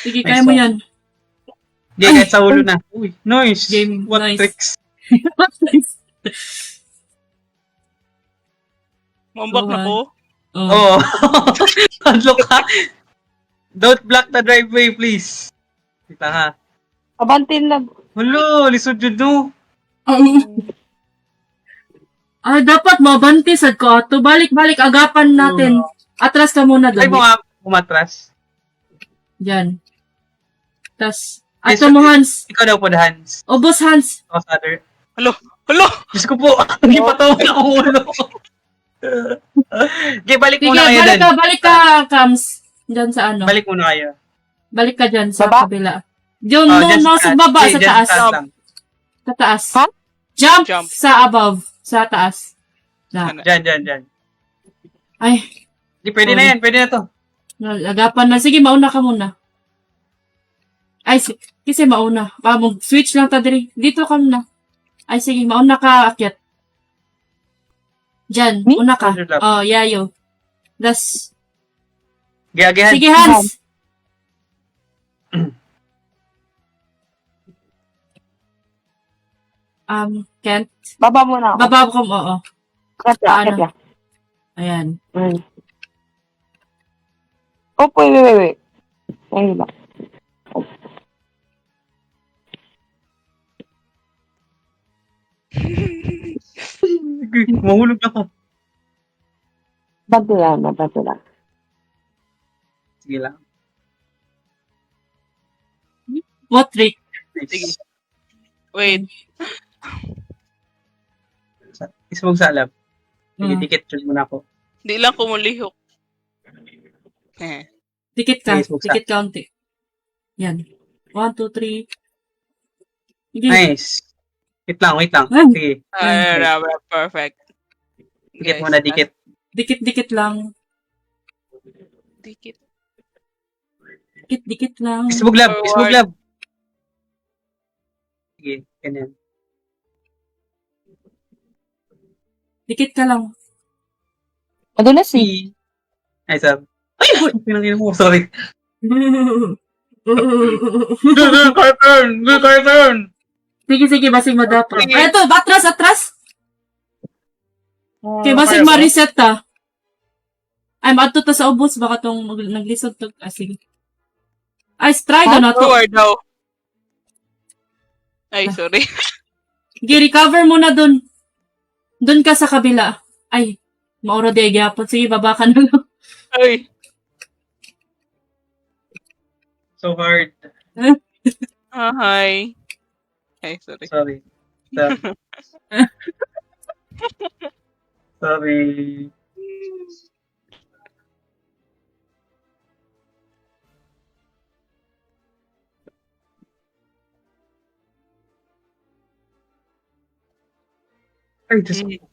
Sige, Nice kaya mo one. yan. Hindi, kahit sa ulo na. Uy, nice. Game, What nice. tricks? Mambak na ko. Oh. Oh. Unlock ka. Don't block the driveway, please. Kita ha. Abantin lang. Hello, lisod yun no. Dapat mabanti sad ko ato. Balik-balik agapan natin. Atras ka muna Ay doon. mo nga umatras. Yan. Tas, Yes, ato mo Hans. Ikaw daw po the hands. O boss Hans. O, father. Halo! Diyos ko po, hindi pa tawa na akong ulo. Okay, balik Sige, muna kayo din. balik ka, Kams. Diyan sa ano. Balik muna kayo. Balik ka dyan sa Baba? kabila. Diyan Oh, mo, dyan sa baba, sa dyan taas. lang. Sa taas. Ha? Jump, Jump. sa above. Sa taas. Na. Dyan. Ay, Di, pwede na yan, pwede na to. agapan na. Sige, mauna ka muna. Ay, kasi mauna. Switch lang ta diri. Dito ka na. Ay, sige, mauna ka, akyat. Diyan, Me? una ka. Under lap. Oh, yayo. Das. Giyagihan. Sige, Hans. Kent. Baba muna ako. Baba ko mo, oo. Kaya, Paano? kaya. Ayan. Oh, wait. Ayun ba? Mahulog na ka. Banti lang. Sige lang. What trick? Sige. Wait. Ismog sa alab. Sige, Mm. ticket check muna ako. Di lang kumulihok. Dikit ka. Yes, buksan. Dikit kaunti. Yan. 1, 2, 3. Sige. Nice. Wait lang. Ay. Sige, Perfect. ticket Guys, muna, dikit. Dikit lang. Dikit. Dikit lang. Ismog lab. Forward. Sige, ganyan. Dikit ka lang. Madulas eh. Ay, sab. Ay, pinangin mo. Sorry. Carton! Sige, basig madapa. Sige. Ay, ito, atras. Okay, basig Kaya ba? ma-reset ta. Ay, maadto ta sa ubos. Baka tong naglisod to. Sige. Ay, try daw na to. Forward daw. Ay, sorry. Sige, recover mo na dun. Dun ka sa kabila. Ay, maura di gyapon. Sige, baba ka na lang. Ay. So hard. Hi. Ay, sorry. Sorry. Sorry. Ay, Diyos ko.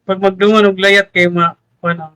Pag magdungan og layat kay ano.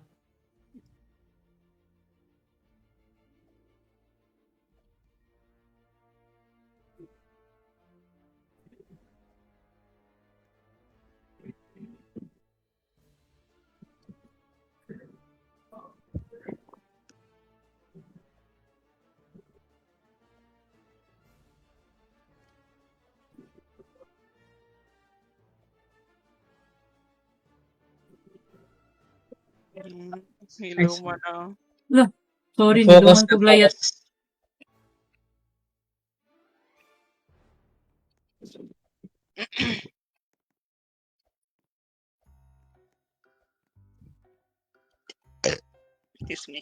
Hello, mana. Sorry, Focus nilungan na ko layat. focus. Excuse me.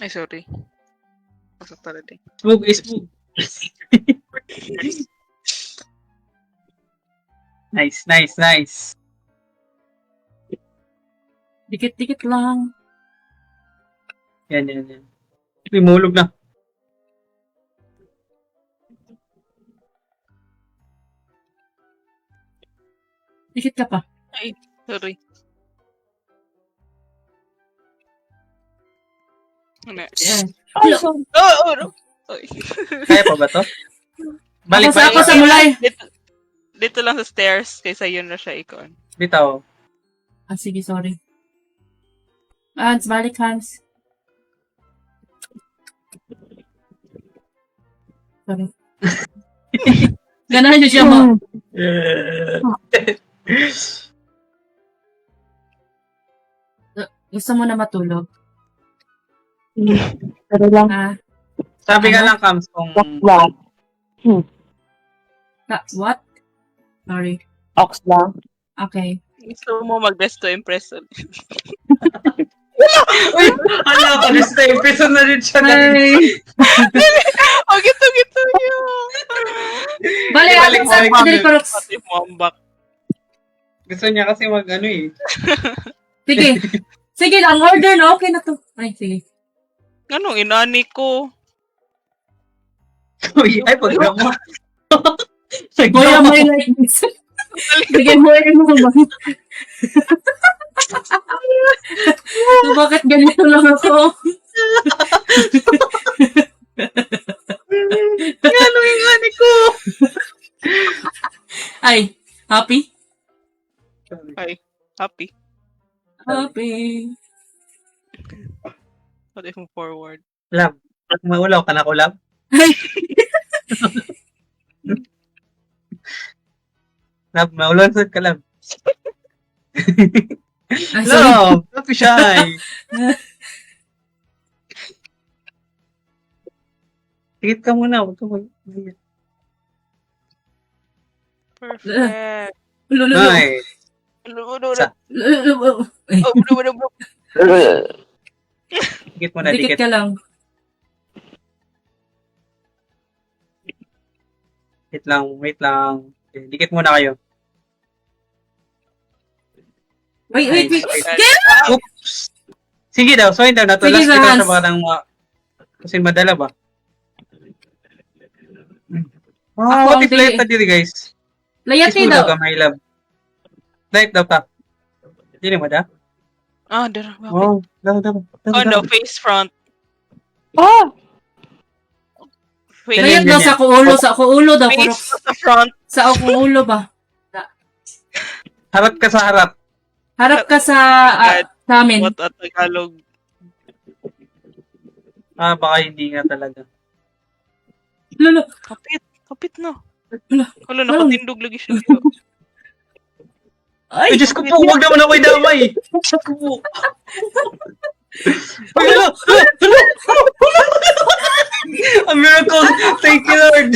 Ay, sorry. Masok talaga. Smooth. Nice. Dikit-dikit lang. Yan. Uy, mahulog na. Dikit ka pa. Ay, sorry. Ano? Yan. Ay, sorry. Oh, no. Ay. Kaya pa ba to? Balik, Ako balik. sa mulay. Dito lang sa stairs, kaysa yun na siya ikon. Bitaw. Ah, sige, sorry. Hans, balik, Hans. Sorry. Ganahan niyo siya mo. Gusto mo na matulog? Pero lang, Ah, Sabi ka Ano? lang, Kams, kung... ox lang. what? Sorry. Ox lang. Okay. Gusto mo mag-best to impress ulit. Uy! Ano ka, Mr. Episode na rin siya. Oh, gito yun! Balik, Balik, Hans, balik, Padre balik. Crooks. Pati mambak. Gusto niya kasi mag-ano eh. Sige. Sige lang, order na. Okay na to. Ay, sige. Anong inani ko? Uy, ay, pag-drama. Kuya, may like this. Sige, mo ba? So, bakit ganito lang ako? Ano yung inani ko? Ay, happy? Ay, happy. Happy. Pati mo forward. Lab. Maulaw ka na ko, Lab. Lab, maulaw ka, Lab. Ay, sorry. Lab, happy shy. Tigit ka muna, huwag ka mag... Perfect. Lulu. Ay, Sa- tigit muna, Dikit dikit. ka lang. Wait lang. Okay, dikit muna kayo. Wait. Oops. Sige daw, so daw, natulas Sige, kita Hans. sa parang kasi madala ba? Ako What ang if light na diri, guys? Layati Isulo daw. ka, my love. Light daw ka. Hindi mo da? Ah, dara. Bakit? Oh, daw. Oh no, face front. Ah! Face, Ganyan, Layat daw sa kuulo. Sa kuulo daw. face Crooks. sa front. Sa kuulo ba? Harap ka sa harap. Harap ka sa amin. What at Tagalog? Baka hindi nga talaga. Lulu. Kapit na. Wala. Wala, nakatindog lagi siya dito. Ay, Ay, Diyos ko po, huwag naman ako idamay. Diyos ko po. Ay, hala. A miracle. Thank you, Lord.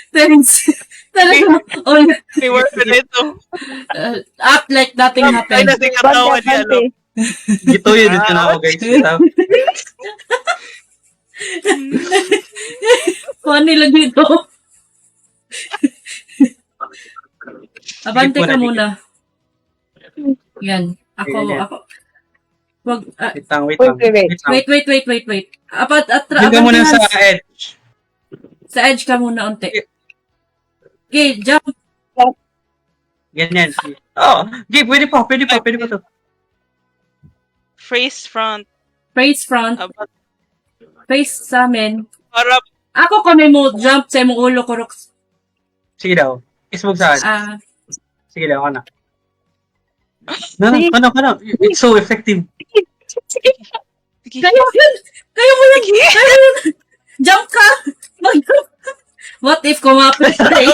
thanks. Talaga. Oh, May work na ito. act like nothing Ay, happened. natin katawa niya, alam. Gito yun, dito na ako, guys. Funny lang dito. Abante ka muna. Yan. Ako. Wag, Wait lang. wait. Dito ka muna sa edge. Sa edge ka muna, unti. Okay, jump. Ganyan. Oh, okay, pwede pa to. Face front. Face front. About Face sa amin. para Ako kami mo jump sa imong ulo ko, Rox. Sige daw. Ismog saan? Sige daw, kana. Kana. It's so effective. Kayo yun! Kayo mo yun! Kayo yun! Jump ka! Mag-jump ka! What if kumapit ka eh?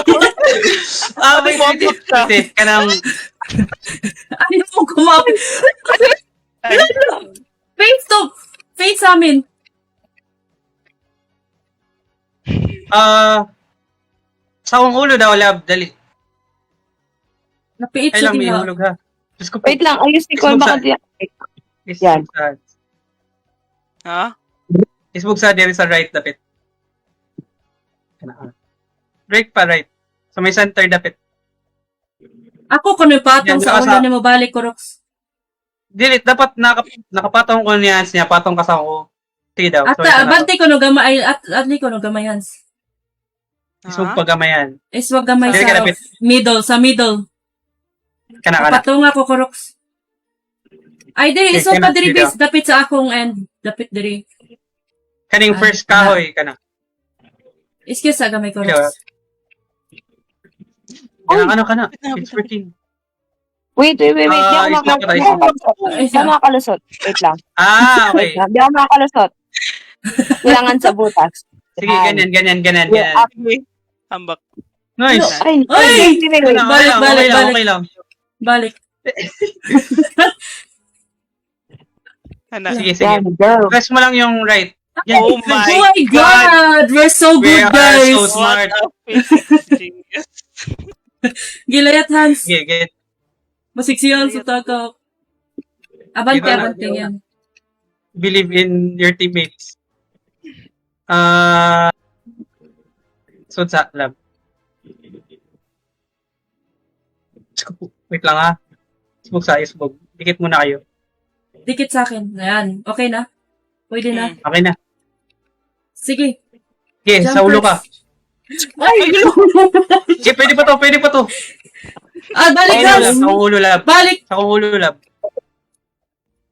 Wait. Kanang, Ayaw mo kumapit. Face to! Face sa amin. sa akong ulo daw, Lab, dali. Napiit Ay siya lang, may diha. hulog ha. Diyos ko po. Wait lang, ayusin ko. Ismog Baka sa- di... Ismog Yan. sa- ha? Ismog sa diri sa right, dapit. Right pa, right. Sa may center, dapit. Ako kung may patong Yan, sa nasa- ulo ni mo balik ko, Rox. Dili, dapat nakapatong ko niya niya, patong ka sa ako. Sige daw. At sorry ka na to. bante ko no gamay at li ko no gamay Hans. Ismog pagamayan. Is wag gamay Dili ka sa dapit. middle. Kana. Patunga ko ko, Rox. Ay, diri, Okay, isog pa cannot diri see bis, dapit sa akong end. Dapit diri. Kaning first kahoy ka na. Excuse sa gamay ko. Hello. Rox. Ano ka na? It's working. Wait. Di ako Stop ka tayo. Di ako makalusot. Wait lang. Okay. Di ako makalusot. Kailangan sa butas. Sige, ganyan. Ambak. Nice. Ay! Ay! Wait. Okay lang. Balik. Ano? Sige. Yan, girl. Press mo lang yung right. Yan. Oh my Oh my God! We're so We good, are guys! so smart. What a physics genius. Gilayat, Hans. Sige, get. Masiksiyan sa takak. Abante yan. Believe in your teammates. So sa lab. Wait lang ha. Smoke. Dikit muna kayo. Dikit sa akin. Ayan. Okay na? Pwede na? Okay na. Sige. Okay, sa ulo ka. Ay! Okay, pwede pa to. Balik, Hans! Sa ulo lab. Balik! Sa ulo lab.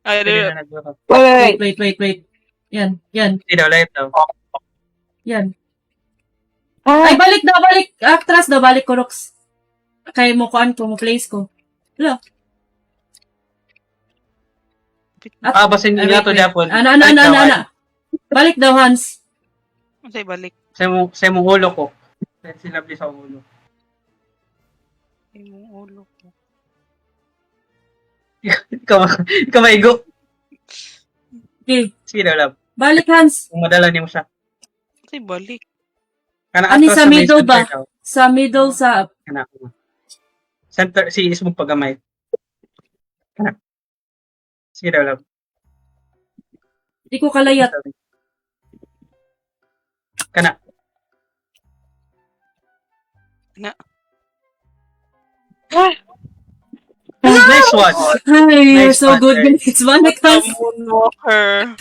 Ay, Pwede na nagbuka. Wait. Yan. Hindi daw, light daw. Yan. Ah, Ay, balik. Actress daw, balik ko, Rox. Kaya mo mo place ko. Wala. Basin nyo nga to, Japon. Ano. Balik daw, Hans. Masay balik. Sa mong ulo ko. Let's silabli sa ulo. Ay, mong ulo ko. Ikaw maigo. Okay. Sige daw, lab. Balik, Hans. Kung madala niyo mo siya. Masay balik. Ano sa may middle ba? center daw. Sa middle, sa... Kana ko. Center, is mo paggamay. Kana. Sige daw, lab. Di ko kalayat. Kana. Nice one. Hi, you're Nice so one, good. guys. It's balik, Hans. Moonwalker.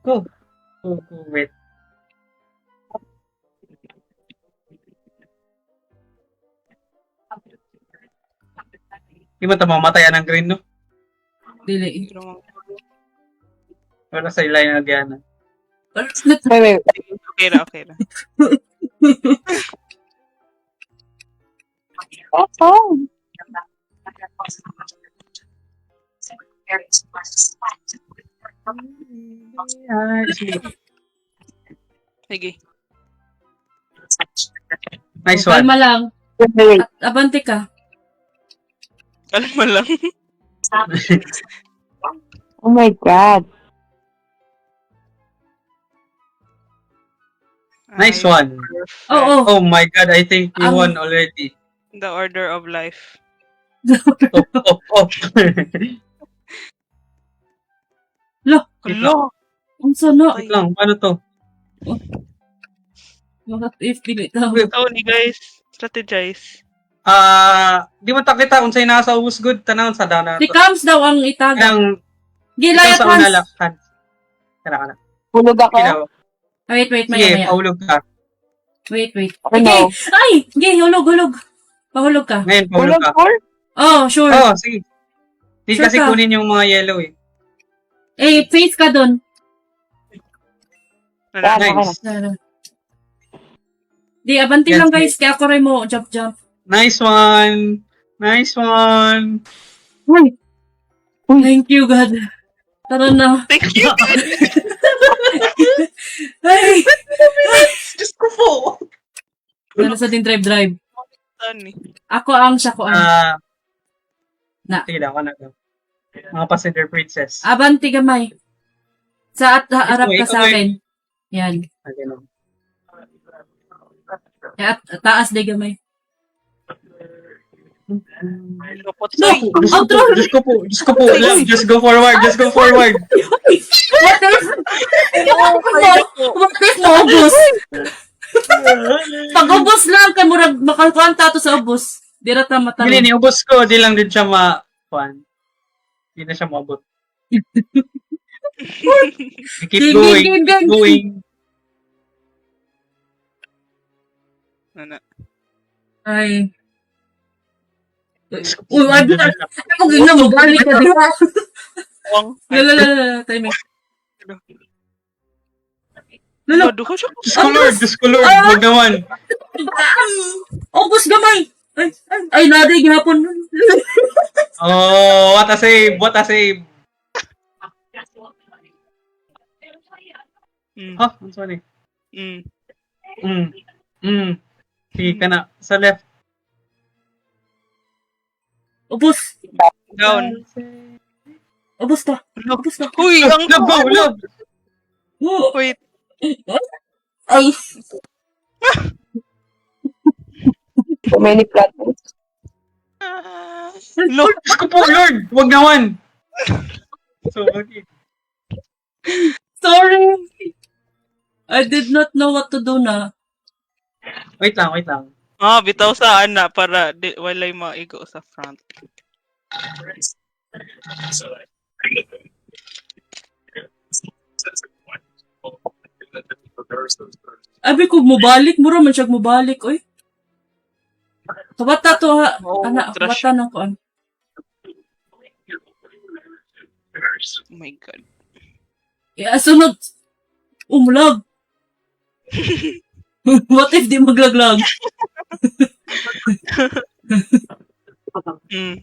Go, wait. Di mo ito mamatayan ng green, no? Dili. Wala sa ilay na nagyana. wait. Okay na. Oh. Sige. Nice one. Kalma lang. Wait. Abante ka. Kalma lang. Oh my God. Nice one. Oo. Oh my God, I think you won already. The order of life. Oh. Hello. Ang sana. Wait lang, paano to? What if dili daw? Tony, guys. Strategize. Di man takita unsay nasa ubos good tanawon sa dana. Si Cams daw ang itaga. Kang Gilayat, sa una Hans. lang. Kana. Hulog ako. Kinaw. Wait, Sige, maya. paulog ka. Wait. Okay, Okay. no. Ay! Sige, hulog. Pahulog ka. Ngayon, paulog Hulog ka. ko? Oh, sure. Oh, sige. Di Sure kasi ka. kunin yung mga yellow eh. Eh, face ka dun. Yan, okay na. Nice. Di, abanti Yes, lang guys. Kaya ako rin mo. Jump. Nice one. Uy. Thank you, God. Tara na. Thank you. Ay! Diyos ko po. Ano sa din drive? Tony. Ako ang syakuan. Na. Sige lang, ano daw. Mga passenger princess. Abanti gamay. Sa harap ka sa ikaw, akin. Yan. Ganun. At taas de gamay. Lupot No! sa'yo. Outro! Diyos ko po. Love, just go forward. What if maubos? Pag ubos lang, kay murag makakuan tato sa ubos. Dira ta mata. Hindi, niubos ko. Di lang din siya Hindi na siya maabot. Keep going. Ano? Ay. Diyos ko po. Uy, ako gina mo balik ka di ba? Wang. Lala, timing. Lala, Lado ko siya. Diyos ko Lord, Diyos ko Lord, huwag naman. Obos gamay! Ay, naday gihapon. Oh, what a save, what a save. Mm. Ha, ang sorry. Mm. Sige ka na, sa left. Obos! Down. Obos ta! Obos ta! Uy, ang Love, go, love. Oh, Wait. ay! So many platforms. Look. Diyos ko po, Lord, huwag naman. So, okay. Sorry! I did not know what to do na. Wait lang, wait lang. Bitaw sa ana para walay maigo sa front. Abi ko mubalik, mura man siya mubalik, oy. Kabata to ha. Oo, Ana, trash. kabata ng kuan. Oh my God. Sunod. Umlag. What if di maglaglag? Mm.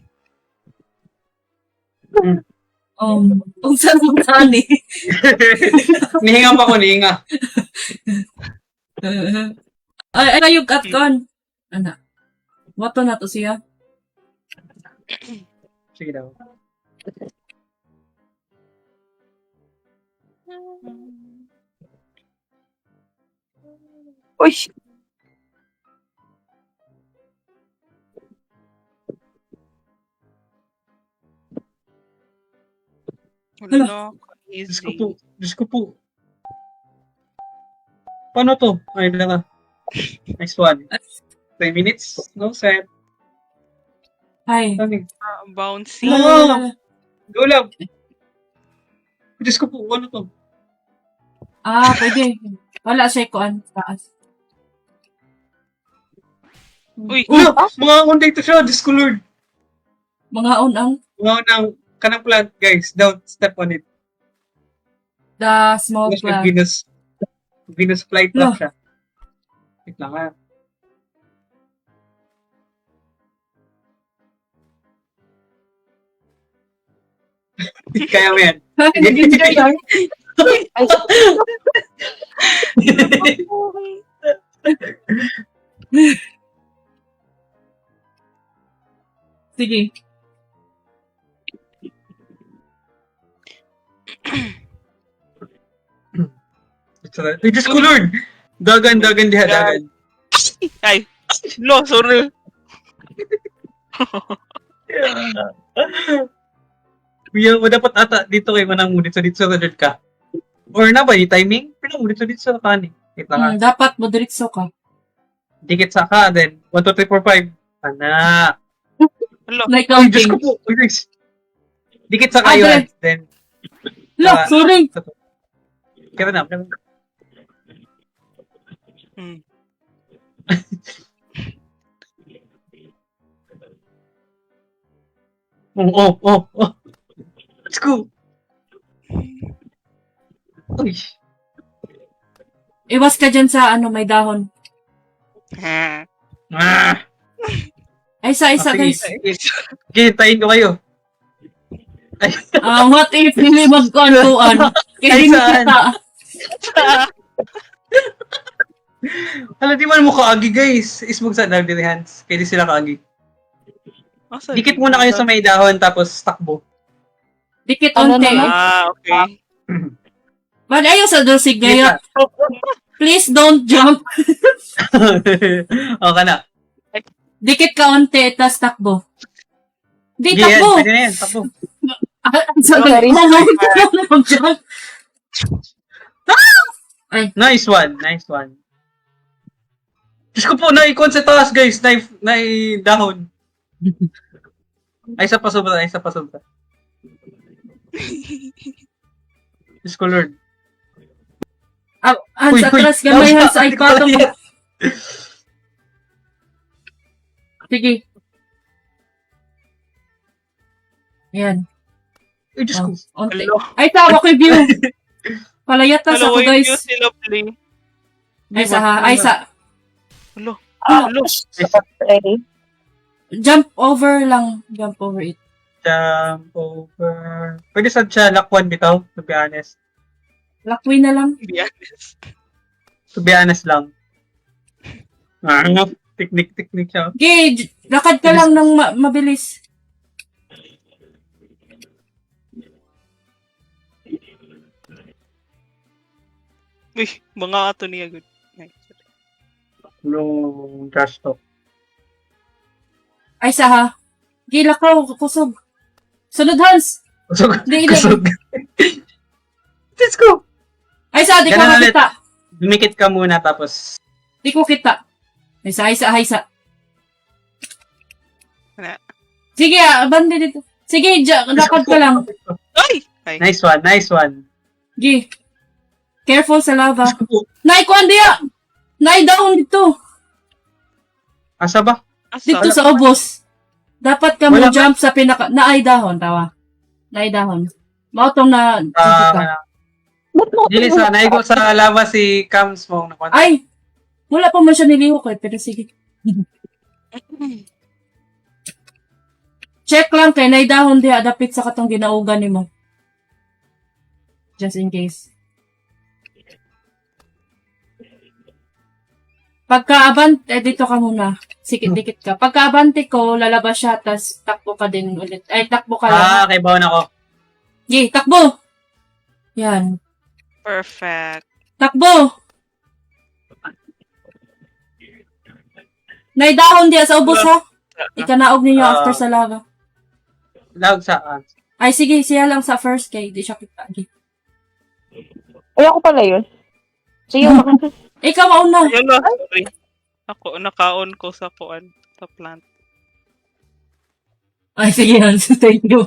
Kung saan mo tani. Nihinga pa ko, nihinga. Ay, ayog at kuan. Ana. Wato na to siya. Sige daw. Uy, Wala. Diyos ko Easy. po, Diyos ko po. Paano to? Ay, lang. Next one. 3 minutes, no set. Ay. Ano? Bouncy. Lala. Go lang. Diyos ko po, ano to? Pwede. Wala siya kuan. Taas. Uy. Ano? Mga unday to siya, Diyos ko Lord. Mga unang Mga unang kanang plant, guys. Don't step on it. the small Tapos may plant. Venus flytrap siya. Wait lang ha. Kaya mo yan. ay, Sige. Ay, Diyos ko Lord! Dagan diha, dagan. Ay. Lo, sorry. Kuya, mo dapat ata dito kayo manang mo dito sa third ka. Or na ba, yung timing? Pero mo dito sa kanin. Wait lang ha. Dapat madiritso ka. Dikit sa ka, then 1, 2, 3, 4, 5. Ana. Hello. Like Ay, Diyos counting. ko po. Uy, guys. Dikit sa kayo, Adre. then Look, sorry. kaya na. Kaya na. Hmm. Oh. Let's go. Uy. Iwas ka dyan sa may dahon. Ha. Ah. Ay, isa, Okay. guys. Okay, tayin ko kayo. Ay, What if hindi magkuhan-kuhan? Kaya Ay, hindi saan? kita. hala, di man mo kaagi, guys. Ismog sa dagdag hands. Kaya di sila kaagi. Asa Dikit di muna ba? kayo sa may dahon, tapos takbo. Dikit Ano onte. naman? Okay. Ba't ayaw sa dosig Dikit gaya? Please don't jump. O ka na. Dikit ka onte, tas takbo. Di, Sige, yan. takbo. Pwede na yan, takbo. Sorry. Mag-jump. Nice one. Diyos ko po, naikon sa taas, guys. Dahon. Ay, sa pasobra. Diyos ko, Lord. Hans, atras gamay, Hans, ay patong. Sige. Yan. Ay, Diyos ko. Onti. Hello. Ay, tawa ko yung view. Palayatas Hello, ako, yung guys. view si Lovely. Ay, sa ha. Ay, sa. Hello. Ah, Hello. sorry. Jump over lang. Jump over it. Jump over. Pwede sad siya lakwan bitaw, to be honest. Lakwin na lang. To be honest. To be honest lang. Ano? Technique siya. Okay, lakad ka lang ng mabilis. Uy, mga ato niya. Good. Nice. No, trash talk. Ay, sa ha. Okay, lakaw. Kusog. Sunod, Hans. Kusog. Di, Kusog. Let's go! Ay, sa. Di ko Ganun ulit. makita. Dumikit ka muna tapos Di ko kita. Ay, sa. Ay, sa. Ay, sa. Wala. Sige, bandi dito. Sige, lakad ka lang. Ay! Ay. nice one, nice one. Sige. Careful sa lava. Diyos ko po. Nay, kuan diya! Nay, down dito. Asa ba? Asa? Dito sa ubos. Dapat ka mo Wala ba? jump sa pinaka... Naay dahon, tawa. Naay dahon. Mautong na... Ba't mo? Dili sa naigo sa lava si Cams mo. Ay! Wala pa man siya nilihok eh, pero sige. Check lang kay naay dahon diya, dapit sa katong ginaugan ni mo. Just in case. Pagka-abante, dito ka muna. Sikit-dikit ka. Pagka-abante ko, lalabas siya, tas takbo ka din ulit. Ay, takbo ka lang. Kay bawon ako. Yay, takbo! Yan. Perfect. Takbo! Naidahon diya sa ubos ha. Ikanaog ninyo after sa lava. Loud sa Ay, sige, siya lang sa first kay di siya kita. Okay. Ay, ako pala yun. Sige, Ikaw mauna. Hello. Sorry. Ako, naka-on ko sa kuan. Sa plant. Ay, sige, Hans. Thank you.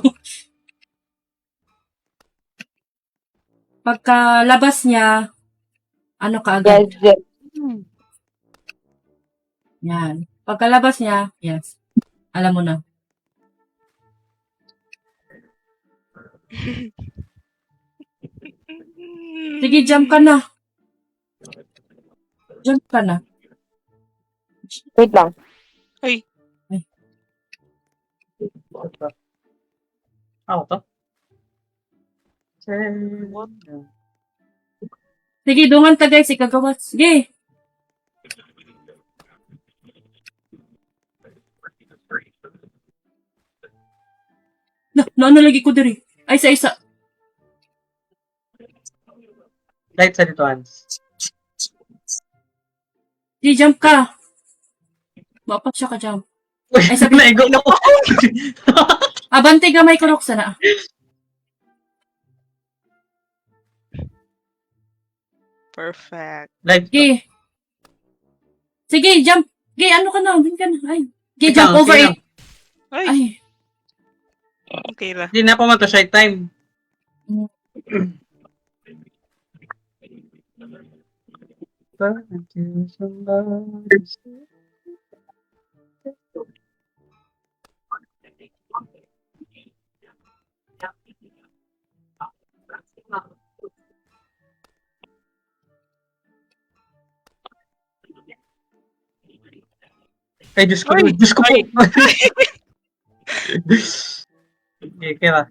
Pagkalabas niya, ano ka agad? gadget. Yan. Pagkalabas niya, yes. Alam mo na. Sige, jump ka na. Jump ka na. Wait lang. Ay. Ako to? Sige, dungan ka guys, ikagawas. Sige. Ano lagi ko diri? Ay, isa-isa. Light sa dito, Hans. Sige, jump ka. Bapat siya ka jump. Uy, Ay, sabi- naigo na ako. Abante ka may kurok sana. Perfect. Light. Sige. Sige, jump. Sige, ano ka na? Din ka na. Ay. Sige, Ikaw, jump over sige it. Ay. Ay. Okay lang. Hindi na pa man to shy time. Ay, Diyos ko. Ay, Diyos ko po. ay. Okay, kaya.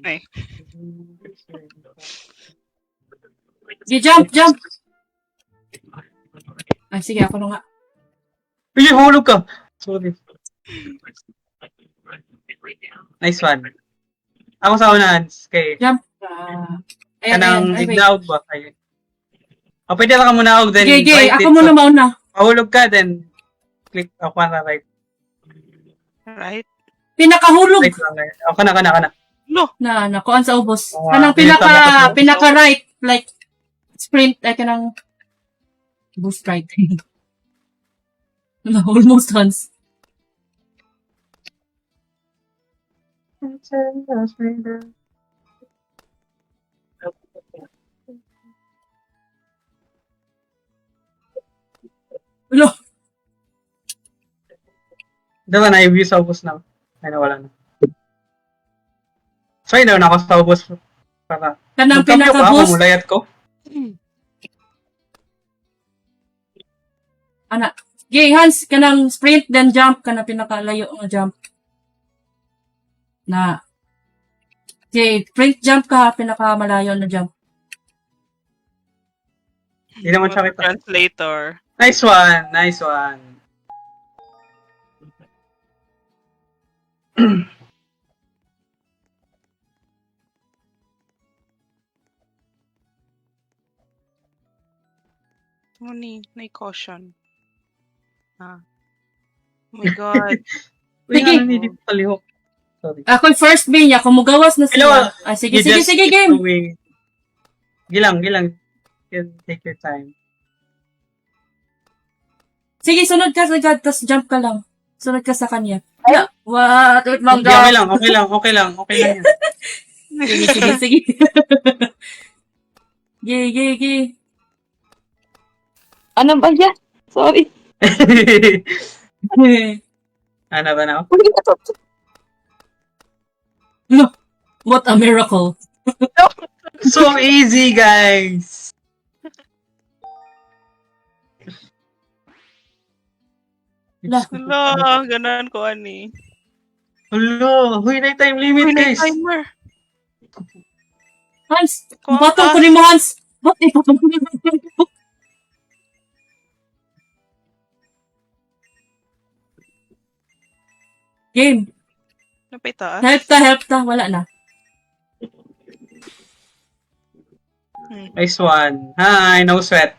Ay. Sige, jump, jump. Ay, sige, ako na nga. Uy, hulog ka. Sorry. Nice one. Ako sa unahan. Okay. Jump. Ayan, ayan. Kanang Ay, wait. ignaog ba? Ayun. O, pwede lang ka muna og, then Sige, sige. right Ako it. muna mauna. Mahulog ka, then click ako na right. Right? Pinakahulog. Right lang. Ako na. No. Na, kuan sa ubos. Oo, Kanang dito, makapag- pinaka-right. Like, sprint. Ay, kanang boost right. No, almost Hans. Diba na-view sa ubos na? Ay, nawala na. So, yun na ako sa ubos. Para. Kanang Magkamyo ka, pinaka-boost. mamulayat ko. Ana. Okay, Hans, kanang sprint, then jump, kanang pinakalayo nga jump. Na. Okay, sprint jump ka, pinakamalayo na jump. Hindi naman siya kita. Translator. Nice one, nice one. Ano ni? Caution. Ah. Oh my God. Uy, Sige. ano, hindi palihok. Sorry. Ako first B niya, kumugawas na Hello, sila. Ah, sige, You sige, just sige, keep game. going. Gilang. You can take your time. Sige, sunod ka agad, tapos jump ka lang. Sunod ka sa kanya. Yeah. What? Wait, Okay lang, okay lang yan. Sige, sige, sige. Gay. Ano ba yan? Sorry. Ano ba na? Huli na to. What a miracle. So easy, guys! Lah. Hala, ganun ko, ani. Hala, huy na yung time limit, Uy, guys! timer. Hans, Kuha batong ka. ko ni mo, Hans. Ba't ipatong ko ni mo? Game. Ano pa itaas? Help ta. Wala na. Nice one. Hi, no sweat.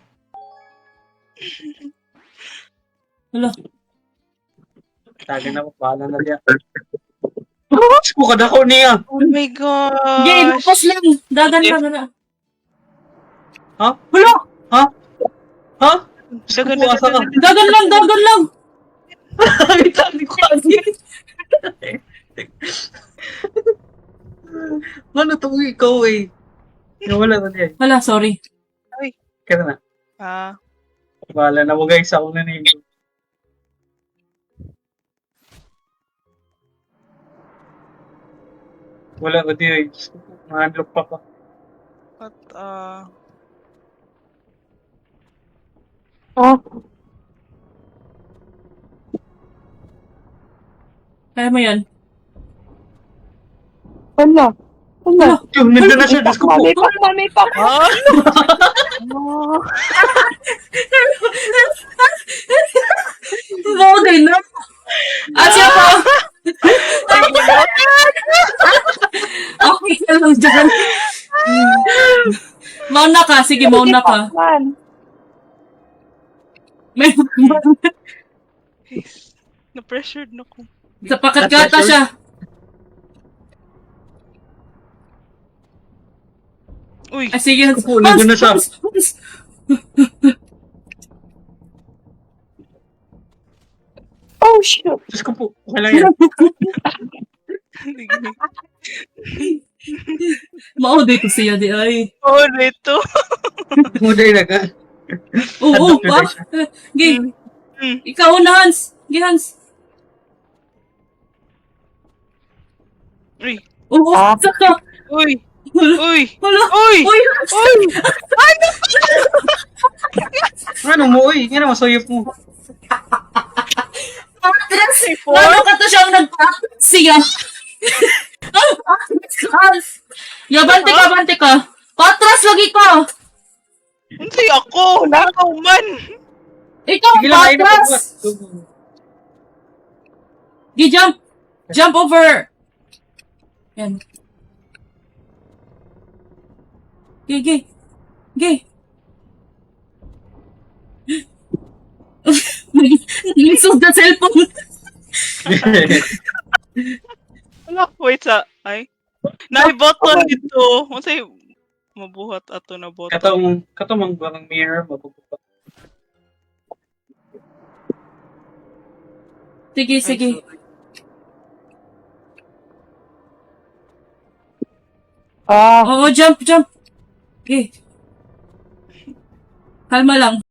Wala. Taga na, bahala na diya. Sukad ako niya. Oh my gosh. Game, upos lang. Dagan lang na. Ha? Wala. Ha? Dagan, Sukad asa ka. Dagan lang. Sabi ko kasi. Ano to, ikaw eh. Nawala na diya. Wala, sorry. Kaya na. Ah, Bahala na mo guys, ako na name. Wala ko diya. Mahandlok pa pa. but, Ah, Kaya mo yan. wala. Yung nandun na siya, Diyos ko po. May pa. ah? Okay na. Siya po. Okay ka lang dyan. Mauna ka. Sige, mauna ka. Man. May Na-pressured na ko. sa pakat-kata siya. Uy, Sige. Po, nandun na siya. Hans. Oh, shoot. Diyos ko po. Wala yan. Mauday ko siya di ay. oh, dito. Muday na ka. Oo, Adopted na siya. Gay. Mm. Ikaw na, Hans. Gay, Hans. Uy, Oo, Ah. saka. uy, Wala. uy, Wala. uy, Uy, uy. Ano mo, uy. Yan ang masayop mo. Patras! Lalo ka to siyang nagpatras siya. Hans! Bante ka. Patras lagi ka. Hindi ako. Nakaw man. Ikaw, Sige lang, ayun na patras! Jump! Jump over! Yan. Gay. Naglisod na cellphone. Wala, wait sa, ay. Nai-button dito. Masay, mabuhat ato na button. Katong barang mirror, mabubuka. Sige. Ah. Oo, jump. Okay. Kalma lang.